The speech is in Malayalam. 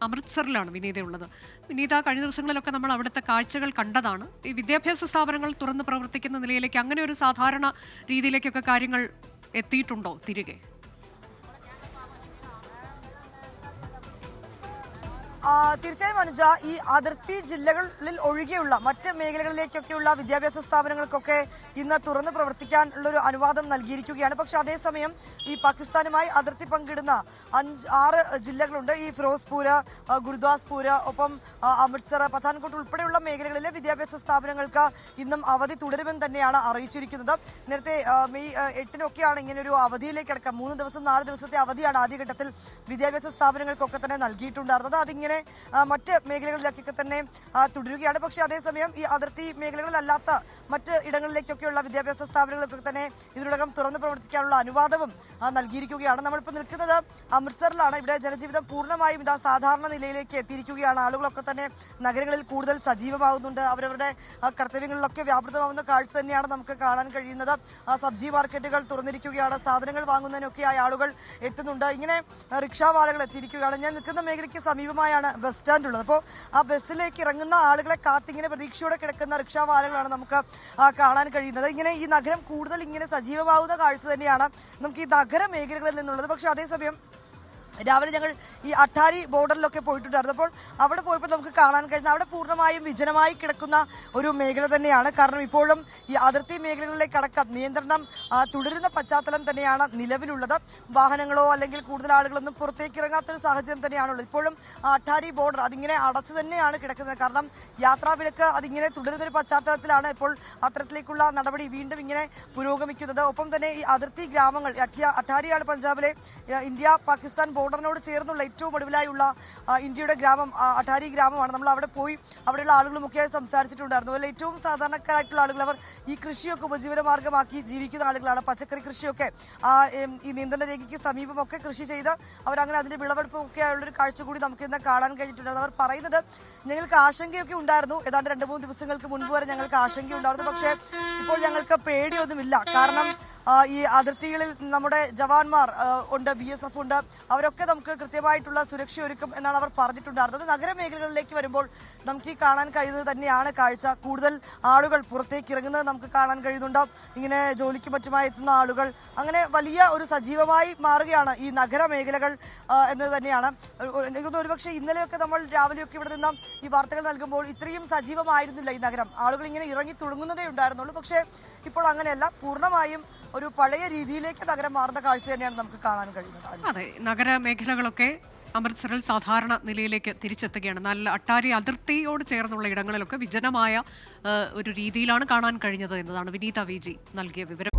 അമൃത്സറിലാണ് വിനീതയുള്ളത്. വിനീത, കഴിഞ്ഞ ദിവസങ്ങളിലൊക്കെ നമ്മൾ അവിടുത്തെ കാഴ്ചകൾ കണ്ടതാണ്. ഈ വിദ്യാഭ്യാസ സ്ഥാപനങ്ങൾ തുറന്ന് പ്രവർത്തിക്കുന്ന നിലയിലേക്ക് അങ്ങനെ ഒരു സാധാരണ രീതിയിലേക്കൊക്കെ കാര്യങ്ങൾ എത്തിയിട്ടുണ്ടോ തിരികെ? തീർച്ചയായും അനുജ, ഈ അതിർത്തി ജില്ലകളിൽ ഒഴികെയുള്ള മറ്റ് മേഖലകളിലേക്കൊക്കെയുള്ള വിദ്യാഭ്യാസ സ്ഥാപനങ്ങൾക്കൊക്കെ ഇന്ന് തുറന്ന് പ്രവർത്തിക്കാനുള്ളൊരു അനുവാദം നൽകിയിരിക്കുകയാണ്. പക്ഷെ അതേസമയം ഈ പാകിസ്ഥാനുമായി അതിർത്തി പങ്കിടുന്ന 6 ജില്ലകളുണ്ട്. ഈ ഫിറോസ്പൂര്, ഗുരുദാസ്പൂര്, ഒപ്പം അമൃത്സർ, പത്താൻകോട്ട് ഉൾപ്പെടെയുള്ള മേഖലകളിലെ വിദ്യാഭ്യാസ സ്ഥാപനങ്ങൾക്ക് ഇന്നും അവധി തുടരുമെന്ന് തന്നെയാണ് അറിയിച്ചിരിക്കുന്നത്. നേരത്തെ മെയ് 8-നൊക്കെയാണ് ഇങ്ങനെ ഒരു അവധിയിലേക്ക് അടക്കം 3 ദിവസം 4 ദിവസത്തെ അവധിയാണ് ആദ്യഘട്ടത്തിൽ വിദ്യാഭ്യാസ സ്ഥാപനങ്ങൾക്കൊക്കെ തന്നെ നൽകിയിട്ടുണ്ടായിരുന്നത്. അതിങ്ങനെ മറ്റ് മേഖലകളിലേക്കൊക്കെ തന്നെ തുടരുകയാണ്. പക്ഷേ അതേസമയം ഈ അതിർത്തി മേഖലകളിലല്ലാത്ത മറ്റ് ഇടങ്ങളിലേക്കൊക്കെയുള്ള വിദ്യാഭ്യാസ സ്ഥാപനങ്ങളൊക്കെ തന്നെ ഇതിനോടകം തുറന്നു പ്രവർത്തിക്കാനുള്ള അനുവാദവും നൽകിയിരിക്കുകയാണ്. നമ്മളിപ്പോൾ നിൽക്കുന്നത് അമൃത്സറിലാണ്. ഇവിടെ ജനജീവിതം പൂർണ്ണമായും ഇതാ സാധാരണ നിലയിലേക്ക് എത്തിയിരിക്കുകയാണ്. ആളുകളൊക്കെ തന്നെ നഗരങ്ങളിൽ കൂടുതൽ സജീവമാകുന്നുണ്ട്. അവരവരുടെ കർത്തവ്യങ്ങളിലൊക്കെ വ്യാപൃതമാകുന്ന കാഴ്ച തന്നെയാണ് നമുക്ക് കാണാൻ കഴിയുന്നത്. സബ്ജി മാർക്കറ്റുകൾ തുറന്നിരിക്കുകയാണ്. സാധനങ്ങൾ വാങ്ങുന്നതിനൊക്കെയായി ആളുകൾ എത്തുന്നുണ്ട്. ഇങ്ങനെ റിക്ഷാവാലകൾ എത്തിയിരിക്കുകയാണ്. ഞാൻ നിൽക്കുന്ന മേഖലയ്ക്ക് സമീപമായാണ് ബസ് സ്റ്റാൻഡ് ഉള്ളത്. അപ്പോൾ ആ ബസ്സിലേക്ക് ഇറങ്ങുന്ന ആളുകളെ കാത്തിങ്ങനെ പ്രതീക്ഷയോടെ കിടക്കുന്ന റിക്ഷാവാലകളാണ് നമുക്ക് കാണാൻ കഴിയുന്നത്. ഇങ്ങനെ ഈ നഗരം കൂടുതൽ ഇങ്ങനെ സജീവമാകുന്ന കാഴ്ച തന്നെയാണ് നമുക്ക് ഈ നഗര മേഖലകളിൽ നിന്നുള്ളത്. പക്ഷെ അതേസമയം രാവിലെ ഞങ്ങൾ ഈ അട്ടാരി ബോർഡറിലൊക്കെ പോയിട്ടുണ്ടായിരുന്നു. അപ്പോൾ അവിടെ പോയപ്പോൾ നമുക്ക് കാണാൻ കഴിയുന്ന അവിടെ പൂർണ്ണമായും വിജനമായി കിടക്കുന്ന ഒരു മേഖല തന്നെയാണ്. കാരണം ഇപ്പോഴും ഈ അതിർത്തി മേഖലകളിലേക്കടക്കം നിയന്ത്രണം തുടരുന്ന പശ്ചാത്തലം തന്നെയാണ് നിലവിലുള്ളത്. വാഹനങ്ങളോ അല്ലെങ്കിൽ കൂടുതൽ ആളുകളൊന്നും പുറത്തേക്ക് ഇറങ്ങാത്തൊരു സാഹചര്യം തന്നെയാണുള്ളത്. ഇപ്പോഴും അട്ടാരി ബോർഡർ അതിങ്ങനെ അടച്ചു തന്നെയാണ് കിടക്കുന്നത്. കാരണം യാത്രാവിലക്ക് അതിങ്ങനെ തുടരുന്നൊരു പശ്ചാത്തലത്തിലാണ് ഇപ്പോൾ അത്തരത്തിലേക്കുള്ള നടപടി വീണ്ടും ഇങ്ങനെ പുരോഗമിക്കുന്നത്. ഒപ്പം തന്നെ ഈ അതിർത്തി ഗ്രാമങ്ങൾ, അട്ടാരിയാണ് പഞ്ചാബിലെ ഇന്ത്യ പാകിസ്ഥാൻ ബോർഡറിനോട് ചേർന്നുള്ള ഏറ്റവും ഒടുവിലായുള്ള ഇന്ത്യയുടെ ഗ്രാമം അട്ടാരി ഗ്രാമമാണ്. നമ്മൾ അവിടെ പോയി അവിടെയുള്ള ആളുകളുമൊക്കെയായി സംസാരിച്ചിട്ടുണ്ടായിരുന്നു. അതിൽ ഏറ്റവും സാധാരണക്കാരായിട്ടുള്ള ആളുകൾ അവർ ഈ കൃഷിയൊക്കെ ഉപജീവന മാർഗമാക്കി ജീവിക്കുന്ന ആളുകളാണ്. പച്ചക്കറി കൃഷിയൊക്കെ ഈ നിയന്ത്രണ രേഖയ്ക്ക് സമീപമൊക്കെ കൃഷി ചെയ്ത് അവരങ്ങനെ അതിന്റെ വിളവെടുപ്പൊക്കെ ആയുള്ളൊരു കാഴ്ച കൂടി നമുക്ക് ഇന്ന് കാണാൻ കഴിഞ്ഞിട്ടുണ്ടായിരുന്നു. അവർ പറയുന്നത് ഞങ്ങൾക്ക് ആശങ്കയൊക്കെ ഉണ്ടായിരുന്നു. ഏതാണ്ട് 2-3 ദിവസങ്ങൾക്ക് മുൻപ് വരെ ഞങ്ങൾക്ക് ആശങ്കയുണ്ടായിരുന്നു. പക്ഷേ ഇപ്പോൾ ഞങ്ങൾക്ക് പേടിയൊന്നുമില്ല. കാരണം ഈ അതിർത്തികളിൽ നമ്മുടെ ജവാന്മാർ ഉണ്ട്, BSF ഉണ്ട്. അവരൊക്കെ നമുക്ക് കൃത്യമായിട്ടുള്ള സുരക്ഷ ഒരുക്കും എന്നാണ് അവർ പറഞ്ഞിട്ടുണ്ടായിരുന്നത്. നഗരമേഖലകളിലേക്ക് വരുമ്പോൾ നമുക്ക് ഈ കാണാൻ കഴിയുന്നത് തന്നെയാണ് കാഴ്ച. കൂടുതൽ ആളുകൾ പുറത്തേക്ക് ഇറങ്ങുന്നത് നമുക്ക് കാണാൻ കഴിയുന്നുണ്ട്. ഇങ്ങനെ ജോലിക്ക് മറ്റുമായി എത്തുന്ന ആളുകൾ, അങ്ങനെ വലിയ ഒരു സജീവമായി മാറുകയാണ് ഈ നഗരമേഖലകൾ എന്നത് തന്നെയാണ്. ഒരുപക്ഷെ ഇന്നലെയൊക്കെ നമ്മൾ രാവിലെയൊക്കെ ഇവിടെ നിന്ന് ഈ വാർത്തകൾ നൽകുമ്പോൾ ഇത്രയും സജീവമായിരുന്നില്ല ഈ നഗരം. ആളുകൾ ഇങ്ങനെ ഇറങ്ങി തുടങ്ങുന്നതേ ഉണ്ടായിരുന്നുള്ളൂ. പക്ഷേ ഇപ്പോൾ അങ്ങനെയല്ല. പൂർണ്ണമായും ഒരു പഴയ രീതിയിലേക്ക് നഗരം മാറുന്ന കാഴ്ച തന്നെയാണ് നമുക്ക് കാണാൻ കഴിയുന്നത്. അതെ, നഗരമേഖലകളൊക്കെ അമൃത്സറിൽ സാധാരണ നിലയിലേക്ക് തിരിച്ചെത്തുകയാണ്. നല്ല അട്ടാരി അതിർത്തിയോട് ചേർന്നുള്ള ഇടങ്ങളിലൊക്കെ വിജനമായ ഒരു രീതിയിലാണ് കാണാൻ കഴിഞ്ഞത് എന്നതാണ് വിനീത VG നൽകിയ വിവരം.